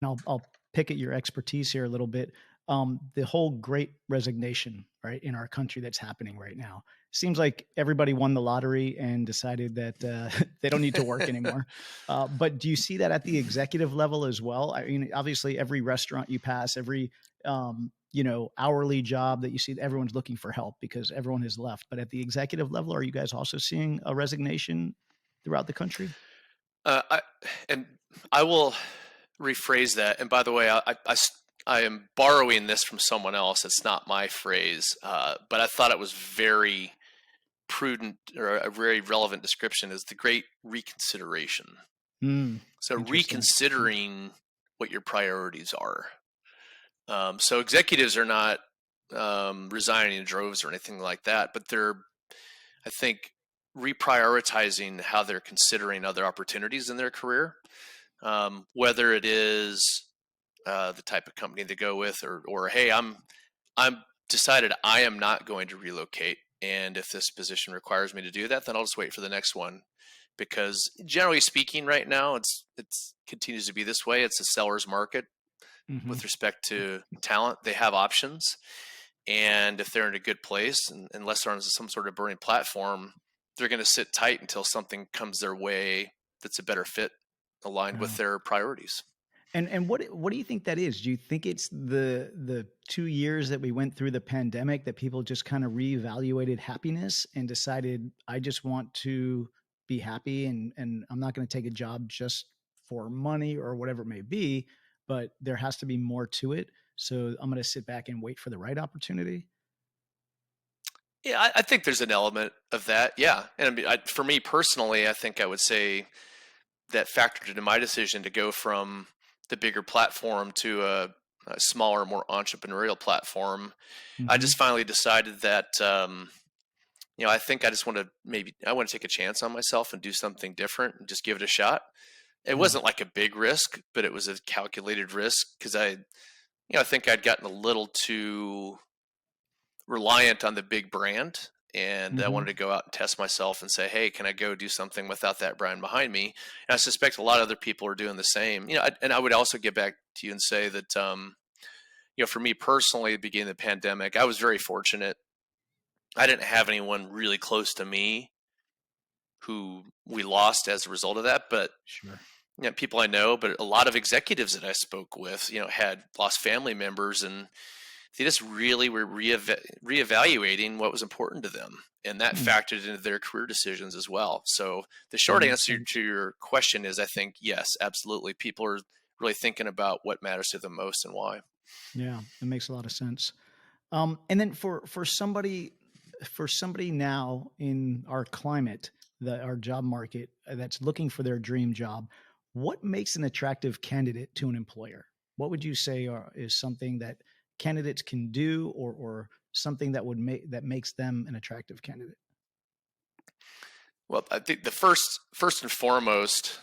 and I'll pick at your expertise here a little bit. The whole great resignation, right, in our country that's happening right now. Seems like everybody won the lottery and decided that they don't need to work anymore. But do you see that at the executive level as well? I mean, obviously, every restaurant you pass, every hourly job that you see, everyone's looking for help because everyone has left. But at the executive level, are you guys also seeing a resignation throughout the country? I and I will rephrase that. And by the way, I am borrowing this from someone else. It's not my phrase, but I thought it was very prudent or a very relevant description is the great reconsideration. Mm, So interesting. Yeah. reconsidering what your priorities are. So executives are not resigning in droves or anything like that, but they're, I think, reprioritizing how they're considering other opportunities in their career, whether it is the type of company they go with, or hey, I'm decided I am not going to relocate, and if this position requires me to do that, then I'll just wait for the next one. Because generally speaking, right now it's continues to be this way. It's a seller's market Hmm. with respect to talent. They have options, and if they're in a good place, and unless they're on some sort of burning platform, they're going to sit tight until something comes their way that's a better fit, aligned with Wow. their priorities. And what do you think that is? Do you think it's the 2 years that we went through the pandemic that people just kind of reevaluated happiness and decided I just want to be happy and I'm not going to take a job just for money or whatever it may be, but there has to be more to it. So I'm going to sit back and wait for the right opportunity. Yeah, I think there's an element of that. Yeah, and I mean, for me personally, I think I would say that factored into my decision to go from the bigger platform to a smaller, more entrepreneurial platform. I Hmm. just finally decided that I think I just want to I want to take a chance on myself and do something different and just give it a shot. It Yeah. wasn't like a big risk, but it was a calculated risk because I think I'd gotten a little too reliant on the big brand, and I Hmm. wanted to go out and test myself and say, hey, can I go do something without that brand behind me? And I suspect a lot of other people are doing the same. And I would also get back to you and say that for me personally, at the beginning of the pandemic, I was very fortunate. I didn't have anyone really close to me who we lost as a result of that, but Sure. people I know, but a lot of executives that I spoke with, had lost family members, and they just really were reevaluating what was important to them, and that Hmm. factored into their career decisions as well. So the That short makes answer sense. to your question is, I think yes, absolutely. People are really thinking about what matters to them most and why. Yeah, it makes a lot of sense. And then for somebody now in our climate, our job market that's looking for their dream job, what makes an attractive candidate to an employer? What would you say is something that candidates can do, or something that makes them an attractive candidate? Well, I think the first and foremost,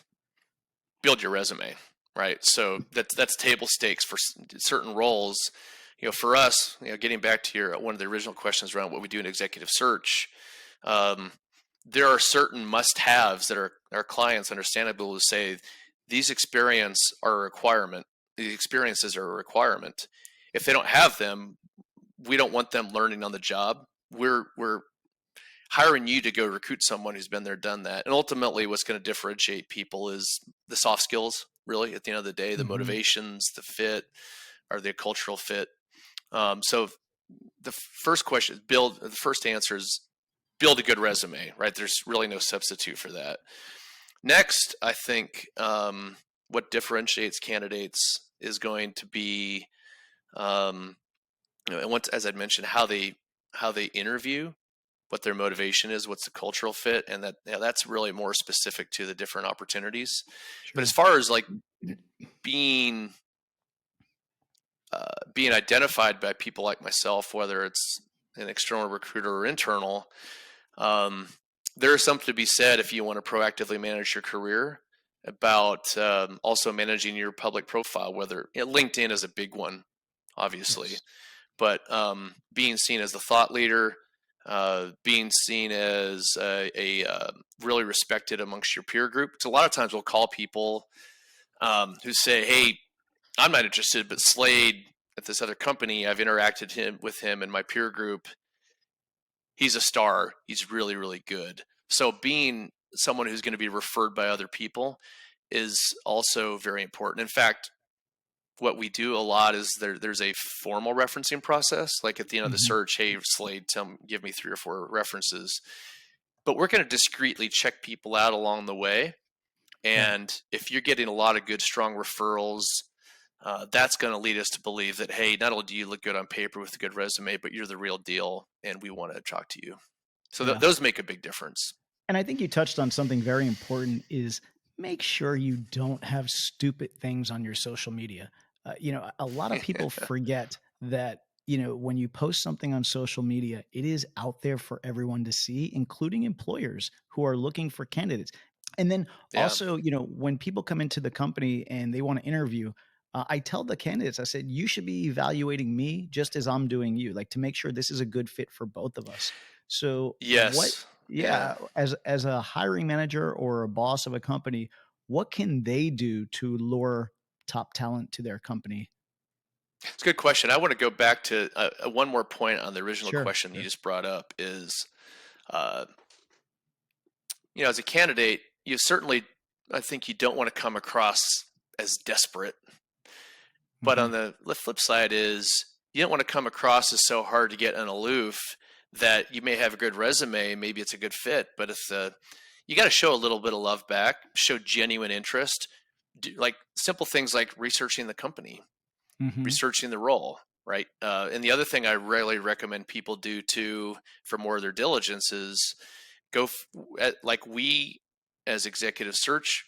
build your resume, right? So that's table stakes for certain roles. For us, getting back to your one of the original questions around what we do in executive search, um, there are certain must-haves that our clients understandably will say these experiences are a requirement. If they don't have them, we don't want them learning on the job. We're hiring you to go recruit someone who's been there, done that. And ultimately, what's going to differentiate people is the soft skills, really, at the end of the day, the Hmm. motivations, the fit, or the cultural fit. So the first question is the first answer is build a good resume, right? There's really no substitute for that. Next, I think what differentiates candidates is going to be, um, and once, as I mentioned, how they interview, what their motivation is, what's the cultural fit, and that's really more specific to the different opportunities. But as Sure. far as like being being identified by people like myself, whether it's an external recruiter or internal, um, there is something to be said if you want to proactively manage your career about also managing your public profile. Whether LinkedIn is a big one, obviously, Yes. but being seen as the thought leader, being seen as a really respected amongst your peer group. Because a lot of times we'll call people who say, "Hey, I'm not interested, but Slade at this other company, I've interacted with him in my peer group. He's a star. He's really, really good. So being someone who's going to be referred by other people is also very important. In fact, what we do a lot is there's a formal referencing process. Like at the end of the Hmm. search, hey Slade, give me 3 or 4 references. But we're going to discreetly check people out along the way. Right. And if you're getting a lot of good, strong referrals, that's going to lead us to believe that, hey, not only do you look good on paper with a good resume, but you're the real deal, and we want to talk to you. So Yeah. those make a big difference. And I think you touched on something very important is make sure you don't have stupid things on your social media. A lot of people forget that, when you post something on social media, it is out there for everyone to see, including employers who are looking for candidates. And then Yeah. also, when people come into the company and they want to interview, I tell the candidates, I said, you should be evaluating me just as I'm doing you, like to make sure this is a good fit for both of us. So, what Yes. Yeah. yeah, as a hiring manager or a boss of a company, what can they do to lure top talent to their company? It's a good question. I want to go back to one more point on the original Sure, question you sure. just brought up is, uh, as a candidate, you certainly, I think you don't want to come across as desperate. But Mhm. on the flip side is you don't want to come across as so hard to get and aloof that you may have a good resume, maybe it's a good fit, but if you got to show a little bit of love back, show genuine interest, do, like simple things like researching the company, Mhm. researching the role, right? And the other thing I really recommend people do too for more of their diligence is like we as executive search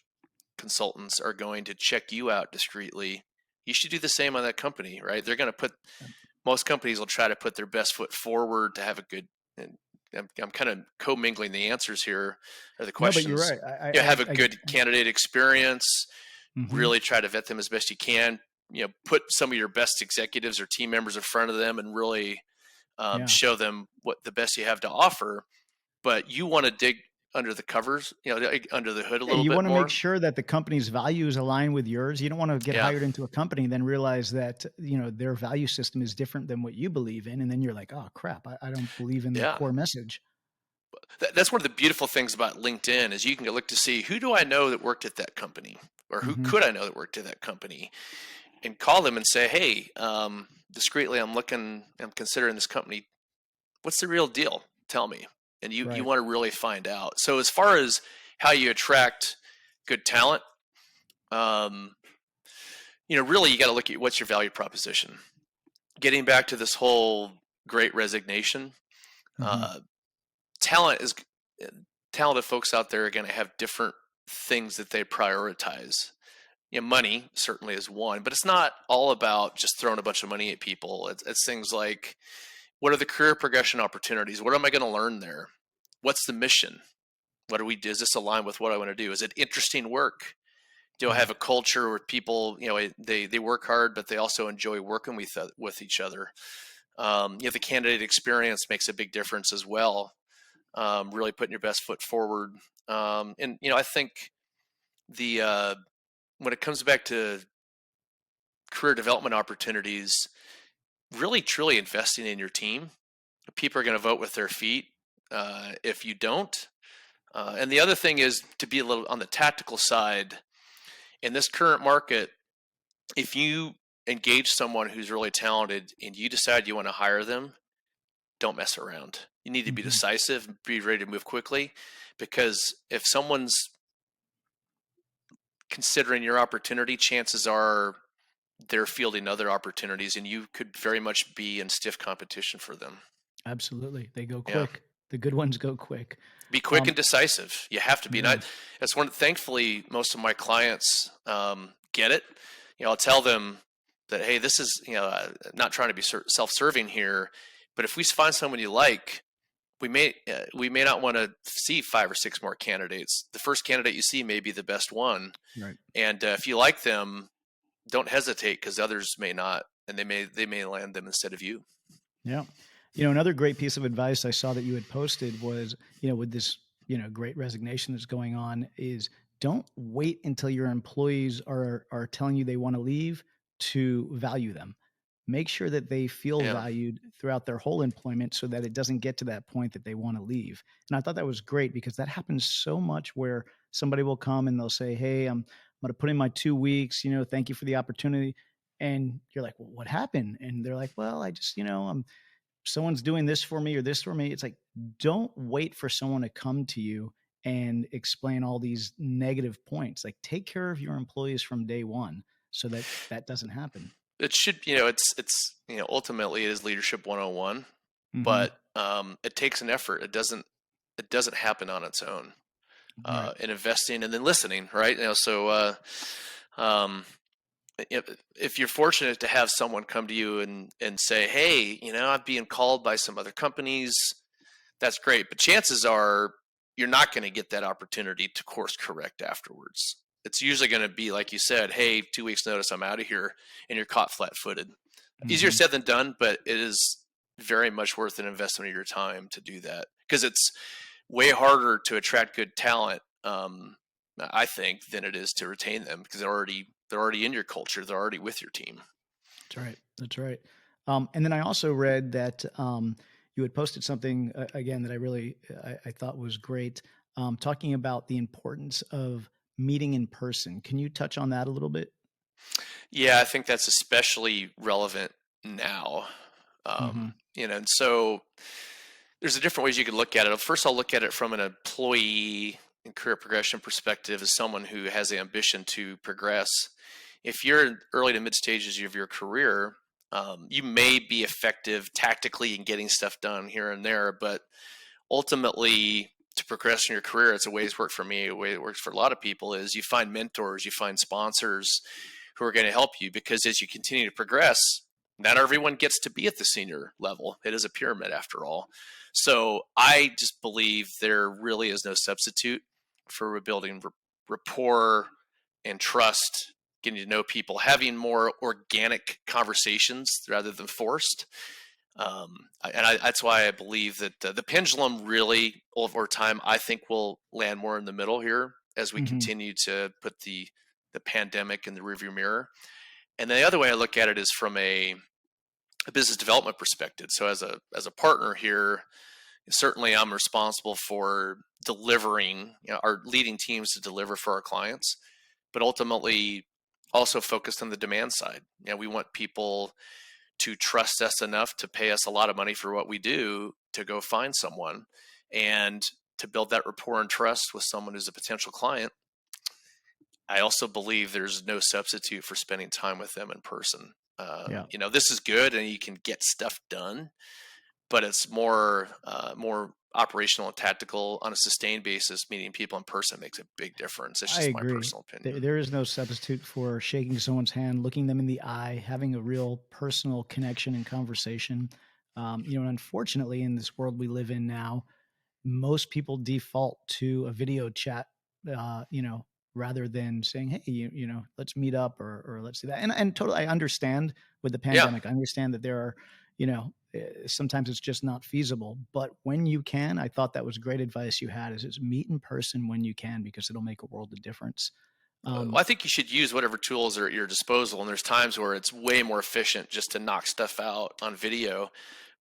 consultants are going to check you out discreetly. You should do the same on that company, right? They're going to put Yep. most companies will try to put their best foot forward to have a good. And I'm kind of commingling the answers here, or the No, but you're questions. right. Have a good candidate experience. Mhm. Really try to vet them as best you can. Put some of your best executives or team members in front of them, and really Yeah. show them what the best you have to offer. But you want to dig under the covers, under the hood a Yeah, little you bit wanna make more. sure that the company's values align with yours. You don't wanna get Yeah, hired into a company, then realize that, their value system is different than what you believe in, and then you're like, "Oh, crap. I don't believe in the yeah. core message." That's one of the beautiful things about LinkedIn is you can look to see who do I know that worked at that company, or who Mhm. could I know that worked at that company, and call them and say, hey, discreetly, I'm considering this company. What's the real deal? Tell me. And you Right. want to really find out. So as far as how you attract good talent, um, really you got to look at what's your value proposition. Getting back to this whole great resignation, Mhm. uh, talent is talented folks out there are going to have different things that they prioritize. Money certainly is one, but it's not all about just throwing a bunch of money at people. It's things like, what are the career progression opportunities? What am I going to learn there? What's the mission? What do we do? Does this align with what I want to do? Is it interesting work? Do I have Right. a culture where people, they work hard, but they also enjoy working with each other? The candidate experience makes a big difference as well. Really putting your best foot forward. And I think the when it comes back to career development opportunities, really truly investing in your team. People are going to vote with their feet. If you don't, and the other thing is to be a little on the tactical side in this current market. If you engage someone who's really talented and you decide you want to hire them, don't mess around. You need to be Mhm. decisive, be ready to move quickly, because if someone's considering your opportunity, chances are they're fielding other opportunities, and you could very much be in stiff competition for them. Absolutely. They go Yeah, quick. The good ones go quick. be quick and Um, decisive. You have to be. yeah. Not that's one. Thankfully, most of my clients get it. I'll tell them that, hey, this is not trying to be self-serving here, but if we find someone you like, we may not want to see 5 or 6 more candidates. The first candidate you see may be the best one, Right. and if you like them, don't hesitate because others may not, and they may land them instead of you. Yeah. Another great piece of advice I saw that you had posted was, with this, great resignation that's going on is don't wait until your employees are telling you they want to leave. to value them. Make sure that they feel Yeah. valued throughout their whole employment so that it doesn't get to that point that they want to leave. And I thought that was great because that happens so much where somebody will come and they'll say, "Hey, I'm going to put in my 2 weeks, thank you for the opportunity." And you're like, "Well, what happened?" And they're like, "Well, I just, I'm someone's doing this for me or this for me." It's like, don't wait for someone to come to you and explain all these negative points. Like, take care of your employees from day one so that that doesn't happen. It should, ultimately it is leadership 101, Hmm. but it takes an effort. It doesn't happen on its own. Right. And investing and then listening, right? So um, if you're fortunate to have someone come to you and say, "Hey, I'm being called by some other companies," that's great. But chances are you're not going to get that opportunity to course correct afterwards. It's usually going to be like you said, "Hey, 2 weeks notice, I'm out of here," and you're caught flat-footed. Easier Hmm. said than done, but it is very much worth an investment of your time to do that because it's way harder to attract good talent, I think, than it is to retain them because they're already in your culture. They're already with your team. That's right. That's right. And then I also read that you had posted something again that I thought was great, talking about the importance of meeting in person. Can you touch on that a little bit? Yeah, I think that's especially relevant now. Hmm. And so there's a different ways you could look at it. First, I'll look at it from an employee and career progression perspective as someone who has the ambition to progress. If you're in early to mid stages of your career, you may be effective tactically in getting stuff done here and there, but ultimately to progress in your career, it's a way it's worked for me, a way it works for a lot of people is you find mentors, you find sponsors who are going to help you because as you continue to progress, not everyone gets to be at the senior level. It is a pyramid after all. So I just believe there really is no substitute for rebuilding rapport and trust, getting to know people, having more organic conversations rather than forced. That's why I believe that the pendulum really over time, I think, will land more in the middle here as we Hmm. continue to put the pandemic in the rearview mirror. And the other way I look at it is from a business development perspective. So as a partner here, certainly I'm responsible for delivering, our leading teams to deliver for our clients, but ultimately also focused on the demand side. We want people to trust us enough to pay us a lot of money for what we do to go find someone and to build that rapport and trust with someone who's a potential client. I also believe there's no substitute for spending time with them in person. Yeah. This is good and you can get stuff done, but it's more operational and tactical on a sustained basis. Meeting people in person makes a big difference. It's I just my agree. personal opinion. There is no substitute for shaking someone's hand, looking them in the eye, having a real personal connection and conversation. And unfortunately, in this world we live in now, most people default to a video chat, uh, you know, rather than saying, "Hey, let's meet up or let's do that." And totally, I understand with the Yeah. pandemic. I understand that there are, sometimes it's just not feasible. But when you can, I thought that was great advice you had. Is meet in person when you can because it'll make a world of difference. Well, Um, I think you should use whatever tools are at your disposal, and there's times where it's way more efficient just to knock stuff out on video.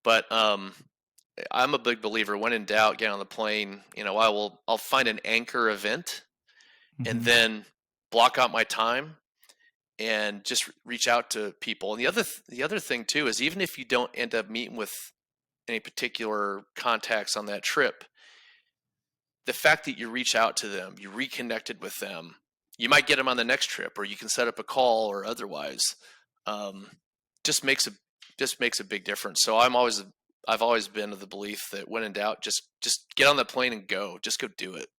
But I'm a big believer. When in doubt, get on the plane. I'll find an anchor event and mhm. then block out my time and just reach out to people. And the other thing too is even if you don't end up meeting with any particular contacts on that trip, the fact that you reach out to them, you reconnected with them, you might get them on the next trip, or you can set up a call or otherwise. Um, just makes a just makes a big difference. So I've always been of the belief that when in doubt, just get on the plane and go. Just go do it.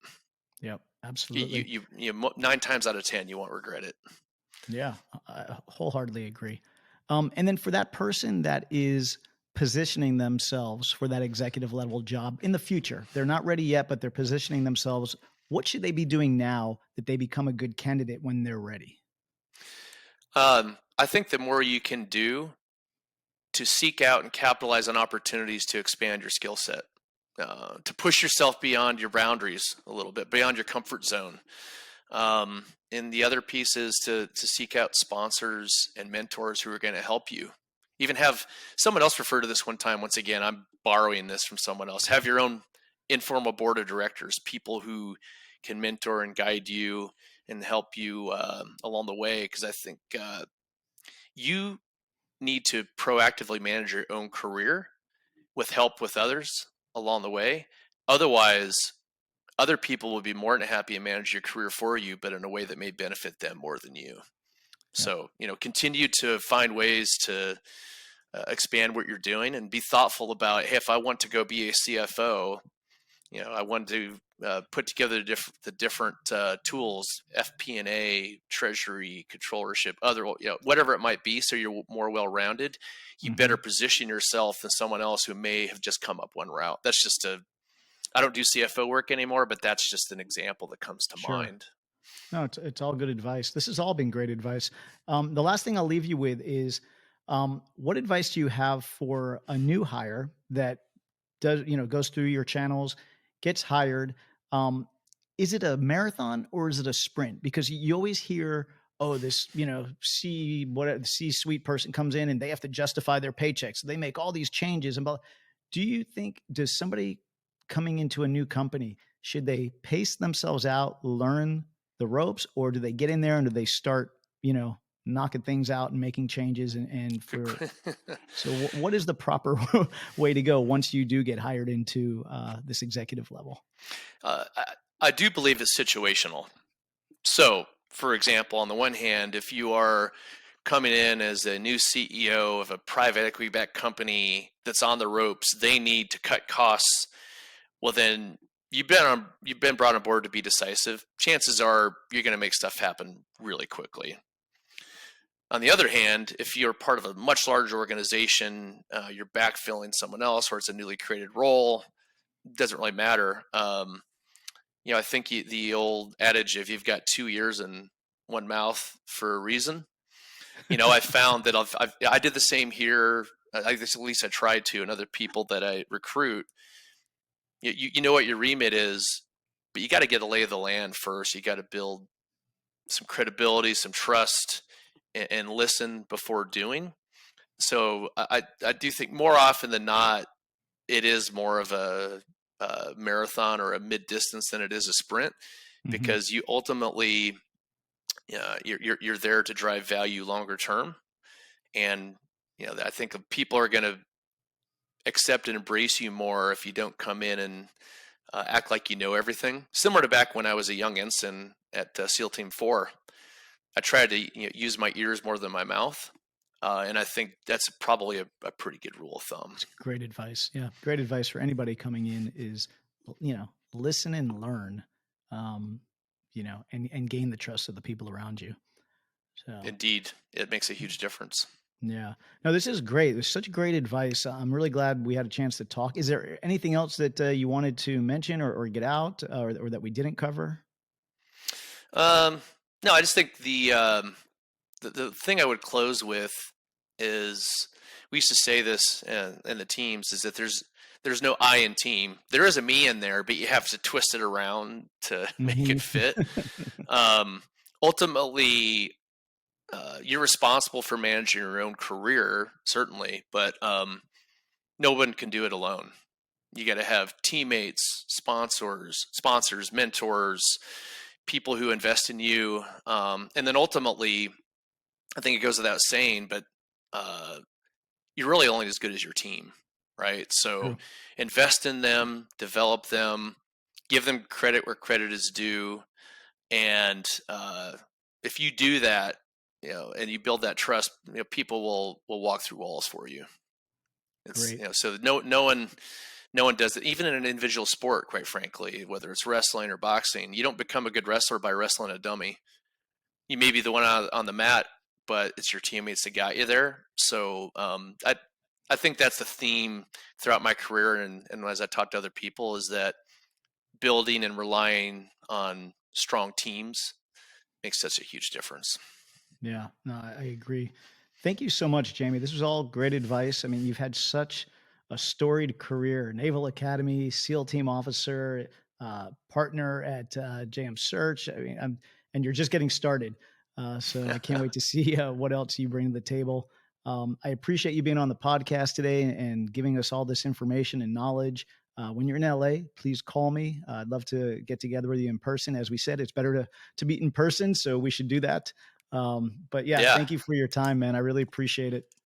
Yep, You you absolutely. you, you 9 times out of 10 you won't regret it. Yeah, I wholeheartedly agree. And then for that person that is positioning themselves for that executive level job in the future, they're not ready yet, but they're positioning themselves. What should they be doing now that they become a good candidate when they're ready? I think the more you can do to seek out and capitalize on opportunities to expand your skill set, to push yourself beyond your boundaries a little bit, beyond your comfort zone. And the other piece is to seek out sponsors and mentors who are going to help you. Even have someone else refer to this one time. Once again, I'm borrowing this from someone else. Have your own informal board of directors, people who can mentor and guide you and help you along the way. Because I think you need to proactively manage your own career with help with others along the way. Otherwise, other people will be more than happy to manage your career for you, but in a way that may benefit them more than you. Yeah, So, continue to find ways to expand what you're doing and be thoughtful about, hey, if I want to go be a CFO, I want to put together the different tools, FP&A, treasury, controllership, other, whatever it might be. So you're more well-rounded. You hmm better position yourself than someone else who may have just come up one route. That's just I don't do CFO work anymore, but that's just an example that comes to sure. mind. No, it's all good advice. This has all been great advice. The last thing I'll leave you with is, what advice do you have for a new hire that goes through your channels, gets hired? Um, is it a marathon or is it a sprint? Because you always hear, oh, this C suite person comes in and they have to justify their paychecks. So they make all these changes and blah. Do you think does somebody coming into a new company should they pace themselves out, learn the ropes, or do they get in there and do they start, knocking things out and making changes? And for so, what is the proper way to go once you do get hired into this executive level? I do believe it's situational. So, for example, on the one hand, if you are coming in as a new CEO of a private equity backed company that's on the ropes, they need to cut costs. Well, then you've been brought on board to be decisive. Chances are you're going to make stuff happen really quickly. On the other hand, if you're part of a much larger organization, you're backfilling someone else, or it's a newly created role, doesn't really matter. I think the old adage, if you've got 2 ears and one mouth for a reason. I found that I did the same here. At least I tried to, and other people that I recruit. You know what your remit is, but you got to get a lay of the land first. You got to build some credibility, some trust, and listen before doing. So I do think more often than not, it is more of a marathon or a mid distance than it is a sprint, hmm because you ultimately you're there to drive value longer term. And I think people are going to accept and embrace you more if you don't come in and act like you know everything. Similar to back when I was a young ensign at SEAL Team 4, I tried to use my ears more than my mouth. And I think that's probably a pretty good rule of thumb. It's great advice. Yeah, great advice for anybody coming in is, listen and learn, um, and gain the trust of the people around you. So Indeed, it makes a huge difference. yeah. No, this is great. There's such great advice. I'm really glad we had a chance to talk. Is there anything else that you wanted to mention or get out or that we didn't cover? Um, no, I just think the thing I would close with is, we used to say this in the teams, is that there's no I in team. There is a me in there, but you have to twist it around to make hmm it fit. Um, Ultimately, you're responsible for managing your own career, certainly, but no one can do it alone. You got to have teammates, sponsors, mentors, people who invest in you, and then ultimately, I think it goes without saying, but uh, you're really only as good as your team, right? So True. invest in them, develop them, give them credit where credit is due, and if you do that, and you build that trust, people will walk through walls for you. It's Great. so no one does it, even in an individual sport. Quite frankly, whether it's wrestling or boxing, you don't become a good wrestler by wrestling a dummy. You may be the one on the mat, but it's your teammates that got you there. So I think that's the theme throughout my career, and as I talk to other people, is that building and relying on strong teams makes such a huge difference. Yeah, no, I agree. Thank you so much, Jamie. This was all great advice. I mean, you've had such a storied career: Naval Academy, SEAL team officer, partner at JM Search. I mean, and you're just getting started. So I can't wait to see what else you bring to the table. I appreciate you being on the podcast today and giving us all this information and knowledge. When you're in LA, please call me. I'd love to get together with you in person. As we said, it's better to meet in person, so we should do that. But yeah, Yeah. thank you for your time, man. I really appreciate it.